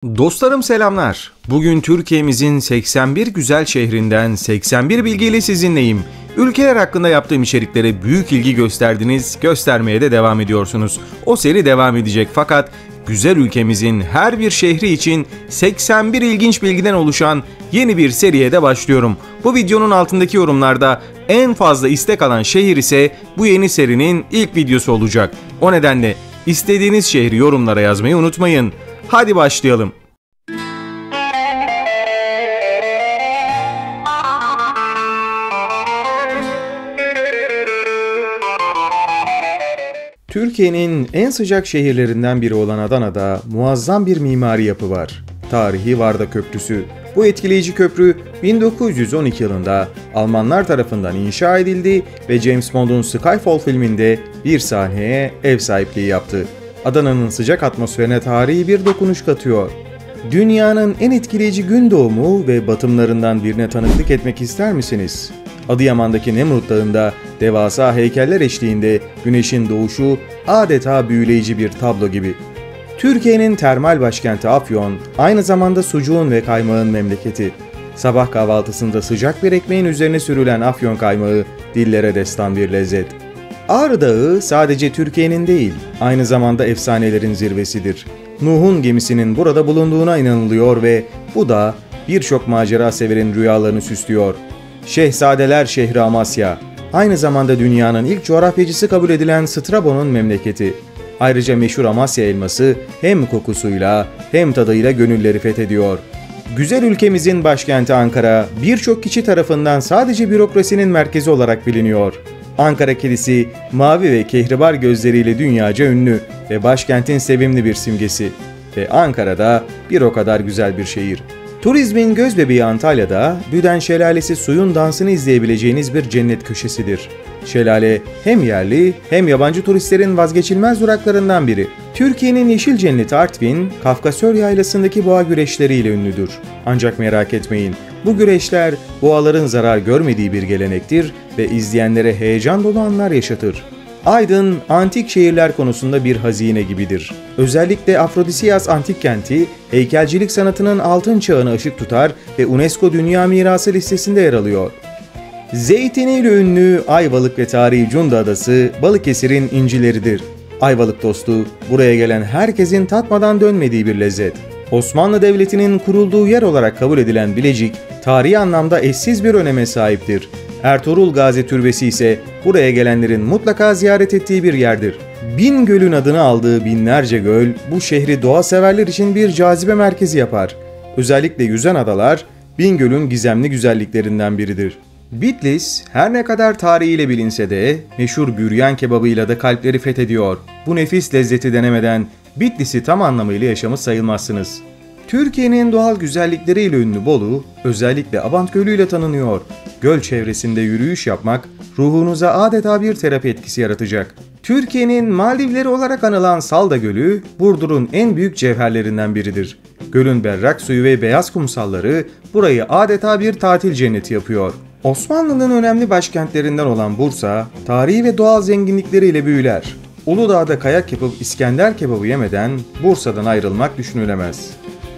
Dostlarım selamlar. Bugün Türkiye'mizin 81 güzel şehrinden 81 bilgiyle sizinleyim. Ülkeler hakkında yaptığım içeriklere büyük ilgi gösterdiniz, göstermeye de devam ediyorsunuz. O seri devam edecek fakat güzel ülkemizin her bir şehri için 81 ilginç bilgiden oluşan yeni bir seriye de başlıyorum. Bu videonun altındaki yorumlarda en fazla istek alan şehir ise bu yeni serinin ilk videosu olacak. O nedenle istediğiniz şehri yorumlara yazmayı unutmayın. Hadi başlayalım. Türkiye'nin en sıcak şehirlerinden biri olan Adana'da muazzam bir mimari yapı var. Tarihi Varda Köprüsü. Bu etkileyici köprü 1912 yılında Almanlar tarafından inşa edildi ve James Bond'un Skyfall filminde bir sahneye ev sahipliği yaptı. Adana'nın sıcak atmosferine tarihi bir dokunuş katıyor. Dünyanın en etkileyici gün doğumu ve batımlarından birine tanıklık etmek ister misiniz? Adıyaman'daki Nemrut Dağı'nda devasa heykeller eşliğinde güneşin doğuşu adeta büyüleyici bir tablo gibi. Türkiye'nin termal başkenti Afyon, aynı zamanda sucuğun ve kaymağın memleketi. Sabah kahvaltısında sıcak bir ekmeğin üzerine sürülen Afyon kaymağı dillere destan bir lezzet. Ağrı Dağı sadece Türkiye'nin değil, aynı zamanda efsanelerin zirvesidir. Nuh'un gemisinin burada bulunduğuna inanılıyor ve bu da birçok macera severin rüyalarını süslüyor. Şehzadeler şehri Amasya, aynı zamanda dünyanın ilk coğrafyacısı kabul edilen Strabo'nun memleketi. Ayrıca meşhur Amasya elması hem kokusuyla hem tadıyla gönülleri fethediyor. Güzel ülkemizin başkenti Ankara, birçok kişi tarafından sadece bürokrasinin merkezi olarak biliniyor. Ankara kedisi mavi ve kehribar gözleriyle dünyaca ünlü ve başkentin sevimli bir simgesi. Ve Ankara'da bir o kadar güzel bir şehir. Turizmin gözbebeği Antalya'da Büden Şelalesi suyun dansını izleyebileceğiniz bir cennet köşesidir. Şelale hem yerli hem yabancı turistlerin vazgeçilmez duraklarından biri. Türkiye'nin yeşil cenneti Artvin, Kafkasör Yaylası'ndaki boğa güreşleriyle ünlüdür. Ancak merak etmeyin, bu güreşler boğaların zarar görmediği bir gelenektir ve izleyenlere heyecan dolu anlar yaşatır. Aydın, antik şehirler konusunda bir hazine gibidir. Özellikle Afrodisiyas antik kenti, heykelcilik sanatının altın çağına ışık tutar ve UNESCO Dünya Mirası listesinde yer alıyor. Zeytiniyle ünlü Ayvalık ve tarihi Cunda Adası, Balıkesir'in incileridir. Ayvalık tostu, buraya gelen herkesin tatmadan dönmediği bir lezzet. Osmanlı Devleti'nin kurulduğu yer olarak kabul edilen Bilecik, tarihi anlamda eşsiz bir öneme sahiptir. Ertuğrul Gazi Türbesi ise buraya gelenlerin mutlaka ziyaret ettiği bir yerdir. Bingöl'ün adını aldığı binlerce göl bu şehri doğa severler için bir cazibe merkezi yapar. Özellikle yüzen adalar Bingöl'ün gizemli güzelliklerinden biridir. Bitlis her ne kadar tarihiyle bilinse de meşhur büryan kebabıyla da kalpleri fethediyor. Bu nefis lezzeti denemeden Bitlis'i tam anlamıyla yaşamış sayılmazsınız. Türkiye'nin doğal güzellikleriyle ünlü Bolu, özellikle Abant Gölü ile tanınıyor. Göl çevresinde yürüyüş yapmak, ruhunuza adeta bir terapi etkisi yaratacak. Türkiye'nin Maldivleri olarak anılan Salda Gölü, Burdur'un en büyük cevherlerinden biridir. Gölün berrak suyu ve beyaz kumsalları burayı adeta bir tatil cenneti yapıyor. Osmanlı'nın önemli başkentlerinden olan Bursa, tarihi ve doğal zenginlikleriyle büyüler. Uludağ'da kayak yapıp İskender kebabı yemeden Bursa'dan ayrılmak düşünülemez.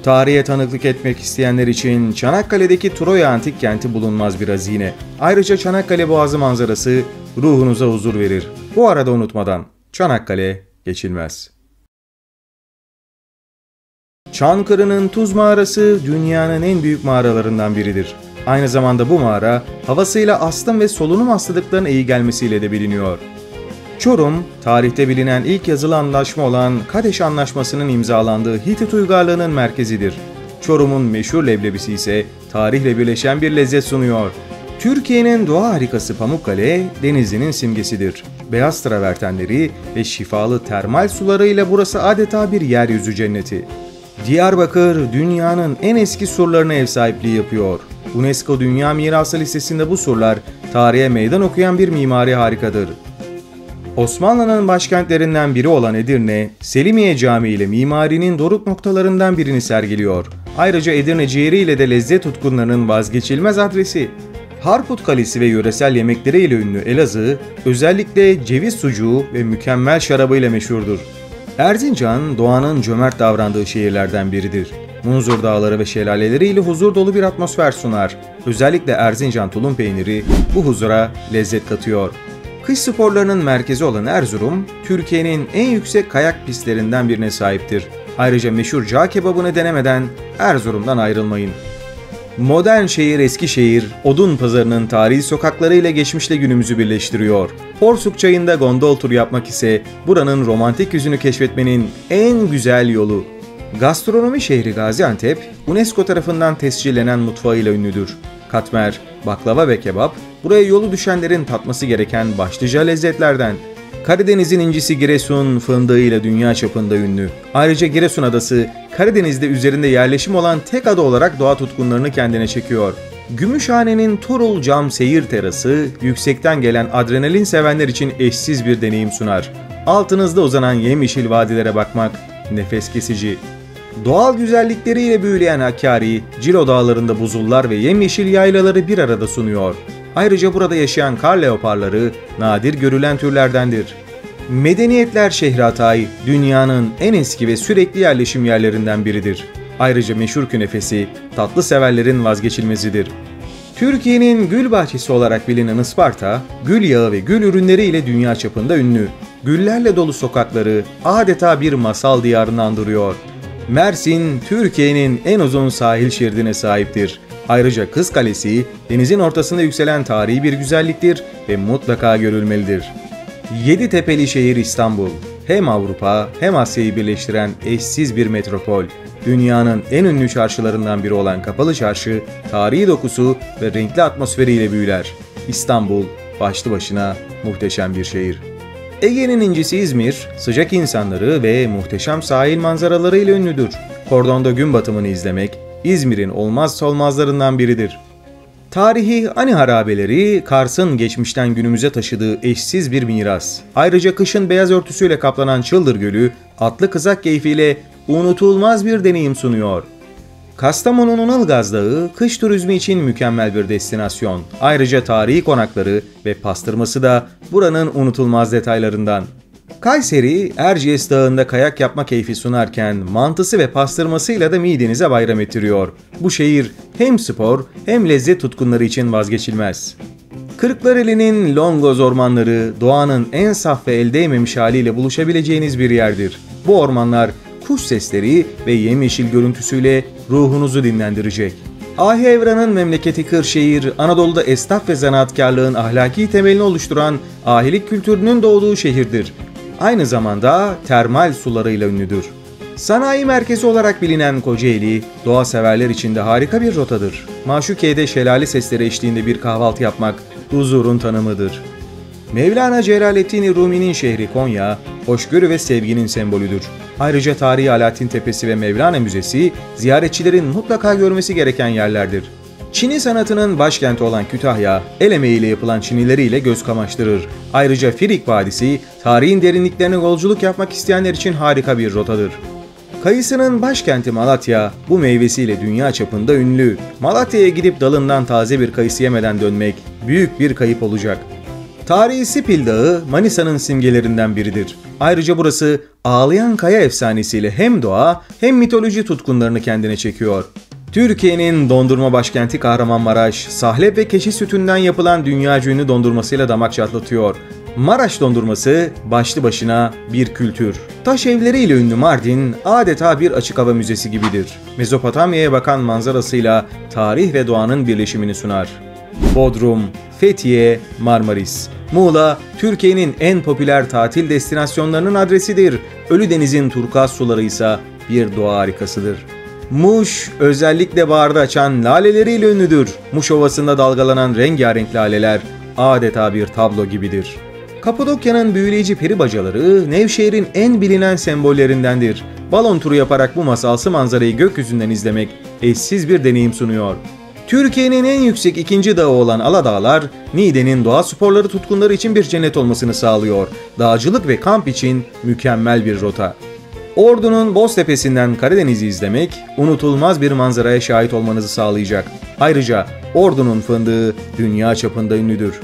Tarihe tanıklık etmek isteyenler için Çanakkale'deki Troya antik kenti bulunmaz bir hazine. Ayrıca Çanakkale Boğazı manzarası ruhunuza huzur verir. Bu arada unutmadan Çanakkale geçilmez. Çankırı'nın Tuz Mağarası dünyanın en büyük mağaralarından biridir. Aynı zamanda bu mağara havasıyla astım ve solunum hastalıklarına iyi gelmesiyle de biliniyor. Çorum, tarihte bilinen ilk yazılı anlaşma olan Kadeş Anlaşması'nın imzalandığı Hitit uygarlığının merkezidir. Çorum'un meşhur leblebisi ise tarihle birleşen bir lezzet sunuyor. Türkiye'nin doğa harikası Pamukkale, Denizli'nin simgesidir. Beyaz travertenleri ve şifalı termal sularıyla burası adeta bir yeryüzü cenneti. Diyarbakır, dünyanın en eski surlarına ev sahipliği yapıyor. UNESCO Dünya Mirası listesinde bu surlar, tarihe meydan okuyan bir mimari harikadır. Osmanlı'nın başkentlerinden biri olan Edirne, Selimiye Camii ile mimarinin doruk noktalarından birini sergiliyor. Ayrıca Edirne ciğeri ile de lezzet tutkunlarının vazgeçilmez adresi. Harput Kalesi ve yöresel yemekleriyle ünlü Elazığ, özellikle ceviz sucuğu ve mükemmel şarabıyla meşhurdur. Erzincan, doğanın cömert davrandığı şehirlerden biridir. Munzur dağları ve şelaleleriyle huzur dolu bir atmosfer sunar. Özellikle Erzincan tulum peyniri bu huzura lezzet katıyor. Kış sporlarının merkezi olan Erzurum, Türkiye'nin en yüksek kayak pistlerinden birine sahiptir. Ayrıca meşhur cağ kebabını denemeden Erzurum'dan ayrılmayın. Modern şehir Eskişehir, odun pazarının tarihi sokaklarıyla geçmişle günümüzü birleştiriyor. Porsuk Çayı'nda gondol tur yapmak ise buranın romantik yüzünü keşfetmenin en güzel yolu. Gastronomi şehri Gaziantep, UNESCO tarafından tescillenen mutfağıyla ünlüdür. Katmer, baklava ve kebap, buraya yolu düşenlerin tatması gereken başlıca lezzetlerden. Karadeniz'in incisi Giresun, fındığıyla dünya çapında ünlü. Ayrıca Giresun Adası, Karadeniz'de üzerinde yerleşim olan tek ada olarak doğa tutkunlarını kendine çekiyor. Gümüşhane'nin Turul Cam Seyir Terası, yüksekten gelen adrenalin sevenler için eşsiz bir deneyim sunar. Altınızda uzanan yemyeşil vadilere bakmak nefes kesici. Doğal güzellikleriyle büyüleyen Hakkari, Cilo Dağları'nda buzullar ve yemyeşil yaylaları bir arada sunuyor. Ayrıca burada yaşayan kar leoparları nadir görülen türlerdendir. Medeniyetler şehri Hatay, dünyanın en eski ve sürekli yerleşim yerlerinden biridir. Ayrıca meşhur künefesi, tatlı severlerin vazgeçilmezidir. Türkiye'nin gül bahçesi olarak bilinen Isparta, gül yağı ve gül ürünleriyle dünya çapında ünlü. Güllerle dolu sokakları adeta bir masal diyarını andırıyor. Mersin, Türkiye'nin en uzun sahil şeridine sahiptir. Ayrıca Kız Kalesi, denizin ortasında yükselen tarihi bir güzelliktir ve mutlaka görülmelidir. Yeditepe'li şehir İstanbul, hem Avrupa hem Asya'yı birleştiren eşsiz bir metropol. Dünyanın en ünlü çarşılarından biri olan Kapalı Çarşı, tarihi dokusu ve renkli atmosferiyle büyüler. İstanbul, başlı başına muhteşem bir şehir. Ege'nin incisi İzmir, sıcak insanları ve muhteşem sahil manzaralarıyla ünlüdür. Kordon'da gün batımını izlemek, İzmir'in olmazsa olmazlarından biridir. Tarihi Ani harabeleri, Kars'ın geçmişten günümüze taşıdığı eşsiz bir miras. Ayrıca kışın beyaz örtüsüyle kaplanan Çıldır Gölü, atlı kızak keyfiyle unutulmaz bir deneyim sunuyor. Kastamonu'nun Ilgaz Dağı, kış turizmi için mükemmel bir destinasyon. Ayrıca tarihi konakları ve pastırması da buranın unutulmaz detaylarından. Kayseri, Erciyes Dağı'nda kayak yapma keyfi sunarken mantısı ve pastırmasıyla da midenize bayram ettiriyor. Bu şehir hem spor hem lezzet tutkunları için vazgeçilmez. Kırklareli'nin Longoz ormanları, doğanın en saf ve el değmemiş haliyle buluşabileceğiniz bir yerdir. Bu ormanlar kuş sesleri ve yemyeşil görüntüsüyle ruhunuzu dinlendirecek. Ahi Evran'ın memleketi Kırşehir, Anadolu'da esnaf ve zanaatkarlığın ahlaki temelini oluşturan ahilik kültürünün doğduğu şehirdir. Aynı zamanda termal sularıyla ünlüdür. Sanayi merkezi olarak bilinen Kocaeli, doğa severler için de harika bir rotadır. Maşukiye'de şelale sesleri eşliğinde bir kahvaltı yapmak huzurun tanımıdır. Mevlana Celaleddin Rumi'nin şehri Konya, hoşgörü ve sevginin sembolüdür. Ayrıca tarihi Alaaddin Tepesi ve Mevlana Müzesi, ziyaretçilerin mutlaka görmesi gereken yerlerdir. Çini sanatının başkenti olan Kütahya, el emeğiyle yapılan çinileriyle göz kamaştırır. Ayrıca Firik Vadisi, tarihin derinliklerine yolculuk yapmak isteyenler için harika bir rotadır. Kayısının başkenti Malatya, bu meyvesiyle dünya çapında ünlü. Malatya'ya gidip dalından taze bir kayısı yemeden dönmek büyük bir kayıp olacak. Tarihi Sipil Dağı, Manisa'nın simgelerinden biridir. Ayrıca burası ağlayan kaya efsanesiyle hem doğa hem mitoloji tutkunlarını kendine çekiyor. Türkiye'nin dondurma başkenti Kahramanmaraş, sahlep ve keçi sütünden yapılan dünyaca ünlü dondurmasıyla damak çatlatıyor. Maraş dondurması başlı başına bir kültür. Taş evleriyle ünlü Mardin adeta bir açık hava müzesi gibidir. Mezopotamya'ya bakan manzarasıyla tarih ve doğanın birleşimini sunar. Bodrum, Fethiye, Marmaris. Muğla, Türkiye'nin en popüler tatil destinasyonlarının adresidir. Ölüdeniz'in turkuaz suları ise bir doğa harikasıdır. Muş, özellikle baharda açan laleleriyle ünlüdür. Muş Ovası'nda dalgalanan rengarenk laleler adeta bir tablo gibidir. Kapadokya'nın büyüleyici peri bacaları, Nevşehir'in en bilinen sembollerindendir. Balon turu yaparak bu masalsı manzarayı gökyüzünden izlemek eşsiz bir deneyim sunuyor. Türkiye'nin en yüksek ikinci dağı olan Aladağlar, Niğde'nin doğa sporları tutkunları için bir cennet olmasını sağlıyor. Dağcılık ve kamp için mükemmel bir rota. Ordu'nun Boztepe'sinden Karadeniz'i izlemek, unutulmaz bir manzaraya şahit olmanızı sağlayacak. Ayrıca Ordu'nun fındığı dünya çapında ünlüdür.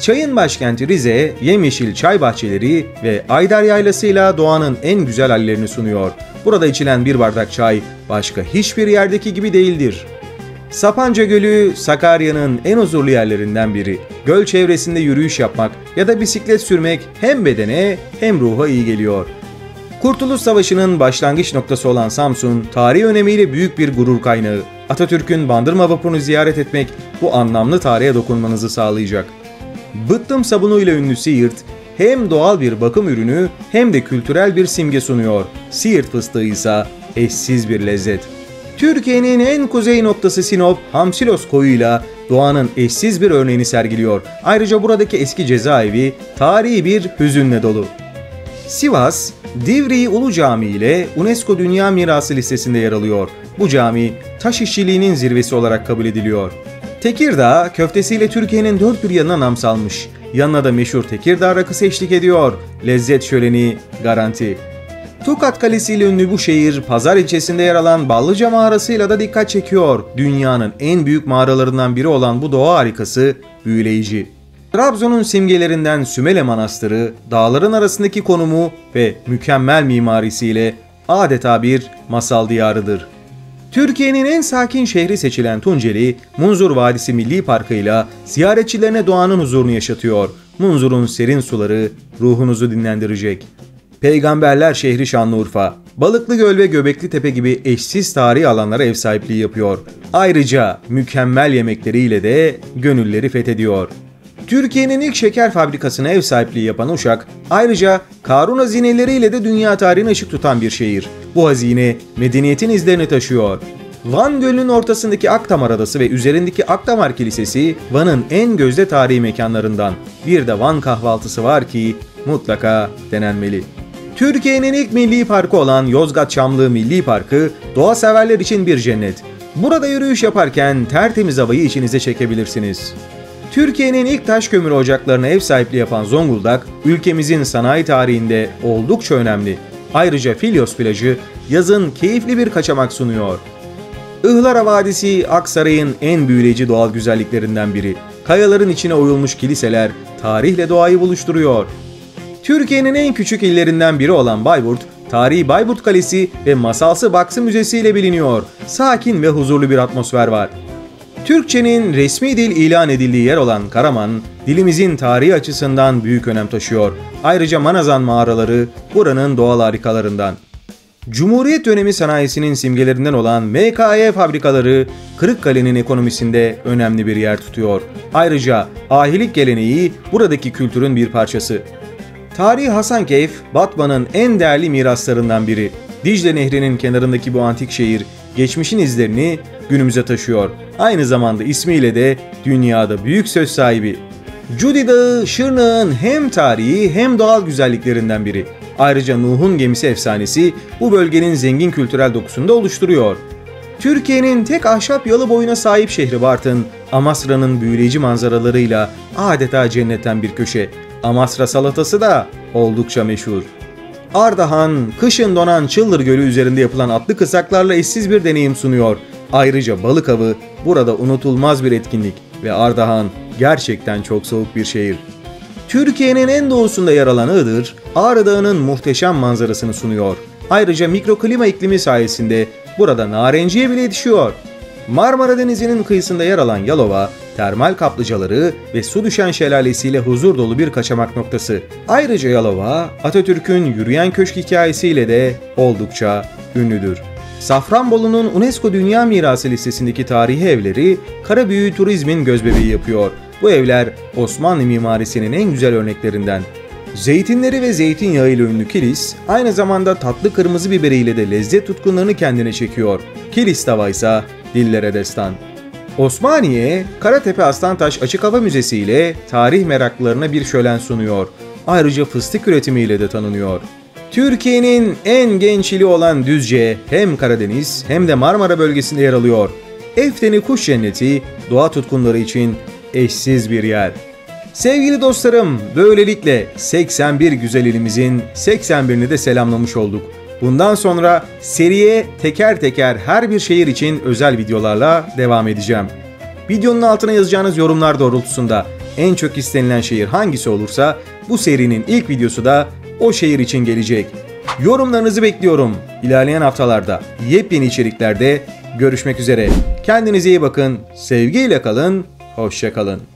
Çayın başkenti Rize, yemyeşil çay bahçeleri ve Ayder Yaylası'yla doğanın en güzel hallerini sunuyor. Burada içilen bir bardak çay başka hiçbir yerdeki gibi değildir. Sapanca Gölü, Sakarya'nın en huzurlu yerlerinden biri. Göl çevresinde yürüyüş yapmak ya da bisiklet sürmek hem bedene hem ruha iyi geliyor. Kurtuluş Savaşı'nın başlangıç noktası olan Samsun, tarihi önemiyle büyük bir gurur kaynağı. Atatürk'ün Bandırma vapurunu ziyaret etmek bu anlamlı tarihe dokunmanızı sağlayacak. Bıttım sabunuyla ünlü Siirt, hem doğal bir bakım ürünü hem de kültürel bir simge sunuyor. Siirt fıstığı ise eşsiz bir lezzet. Türkiye'nin en kuzey noktası Sinop, Hamsilos koyuyla doğanın eşsiz bir örneğini sergiliyor. Ayrıca buradaki eski cezaevi tarihi bir hüzünle dolu. Sivas, Divriği Ulu Camii ile UNESCO Dünya Mirası listesinde yer alıyor. Bu cami taş işçiliğinin zirvesi olarak kabul ediliyor. Tekirdağ, köftesiyle Türkiye'nin dört bir yanına nam salmış. Yanına da meşhur Tekirdağ rakısı eşlik ediyor. Lezzet şöleni garanti. Tokat Kalesi ile ünlü bu şehir, Pazar ilçesinde yer alan Ballıca mağarasıyla da dikkat çekiyor. Dünyanın en büyük mağaralarından biri olan bu doğa harikası büyüleyici. Trabzon'un simgelerinden Sümele Manastırı, dağların arasındaki konumu ve mükemmel mimarisiyle adeta bir masal diyarıdır. Türkiye'nin en sakin şehri seçilen Tunceli, Munzur Vadisi Milli Parkı'yla ziyaretçilerine doğanın huzurunu yaşatıyor. Munzur'un serin suları ruhunuzu dinlendirecek. Peygamberler şehri Şanlıurfa, Balıklıgöl ve Göbeklitepe gibi eşsiz tarihi alanlara ev sahipliği yapıyor. Ayrıca mükemmel yemekleriyle de gönülleri fethediyor. Türkiye'nin ilk şeker fabrikasına ev sahipliği yapan Uşak, ayrıca Karun hazineleriyle de dünya tarihine ışık tutan bir şehir. Bu hazine medeniyetin izlerini taşıyor. Van Gölü'nün ortasındaki Akdamar Adası ve üzerindeki Akdamar Kilisesi Van'ın en gözde tarihi mekanlarından. Bir de Van kahvaltısı var ki mutlaka denenmeli. Türkiye'nin ilk milli parkı olan Yozgat Çamlığı Milli Parkı, doğa severler için bir cennet. Burada yürüyüş yaparken tertemiz havayı içinize çekebilirsiniz. Türkiye'nin ilk taş kömür ocaklarına ev sahipliği yapan Zonguldak, ülkemizin sanayi tarihinde oldukça önemli. Ayrıca Filyos plajı yazın keyifli bir kaçamak sunuyor. Ihlara Vadisi, Aksaray'ın en büyüleyici doğal güzelliklerinden biri. Kayaların içine oyulmuş kiliseler tarihle doğayı buluşturuyor. Türkiye'nin en küçük illerinden biri olan Bayburt, tarihi Bayburt Kalesi ve masalsı Baksı Müzesi ile biliniyor. Sakin ve huzurlu bir atmosfer var. Türkçenin resmi dil ilan edildiği yer olan Karaman, dilimizin tarihi açısından büyük önem taşıyor. Ayrıca Manazan mağaraları buranın doğal harikalarından. Cumhuriyet dönemi sanayisinin simgelerinden olan MKE fabrikaları Kırıkkale'nin ekonomisinde önemli bir yer tutuyor. Ayrıca ahilik geleneği buradaki kültürün bir parçası. Tarihi Hasankeyf, Batman'ın en değerli miraslarından biri. Dicle Nehri'nin kenarındaki bu antik şehir, geçmişin izlerini günümüze taşıyor. Aynı zamanda ismiyle de dünyada büyük söz sahibi. Cudi Dağı, Şırnak'ın hem tarihi hem doğal güzelliklerinden biri. Ayrıca Nuh'un gemisi efsanesi bu bölgenin zengin kültürel dokusunu da oluşturuyor. Türkiye'nin tek ahşap yalı boyuna sahip şehri Bartın, Amasra'nın büyüleyici manzaralarıyla adeta cennetten bir köşe. Amasra salatası da oldukça meşhur. Ardahan, kışın donan Çıldır Gölü üzerinde yapılan atlı kısaklarla eşsiz bir deneyim sunuyor. Ayrıca balık avı burada unutulmaz bir etkinlik ve Ardahan gerçekten çok soğuk bir şehir. Türkiye'nin en doğusunda yer alan Iğdır, Ağrı Dağı'nın muhteşem manzarasını sunuyor. Ayrıca mikroklima iklimi sayesinde burada narenciye bile yetişiyor. Marmara Denizi'nin kıyısında yer alan Yalova, termal kaplıcaları ve su düşen şelalesiyle huzur dolu bir kaçamak noktası. Ayrıca Yalova, Atatürk'ün yürüyen köşk hikayesiyle de oldukça ünlüdür. Safranbolu'nun UNESCO Dünya Mirası listesindeki tarihi evleri Karabüyü turizmin gözbebeği yapıyor. Bu evler Osmanlı mimarisinin en güzel örneklerinden. Zeytinleri ve zeytinyağı ile ünlü Kilis, aynı zamanda tatlı kırmızı biberiyle de lezzet tutkunlarını kendine çekiyor. Kilis tava ise dillere destan. Osmaniye, Karatepe Aslantaş Açık Hava Müzesi ile tarih meraklılarına bir şölen sunuyor. Ayrıca fıstık üretimiyle de tanınıyor. Türkiye'nin en genç ili olan Düzce hem Karadeniz hem de Marmara bölgesinde yer alıyor. Efteni Kuş Cenneti doğa tutkunları için eşsiz bir yer. Sevgili dostlarım, böylelikle 81 güzel ilimizin 81'ini de selamlamış olduk. Bundan sonra seriye teker teker her bir şehir için özel videolarla devam edeceğim. Videonun altına yazacağınız yorumlar doğrultusunda en çok istenilen şehir hangisi olursa bu serinin ilk videosu da o şehir için gelecek. Yorumlarınızı bekliyorum. İlerleyen haftalarda yepyeni içeriklerde görüşmek üzere. Kendinize iyi bakın, sevgiyle kalın, hoşça kalın.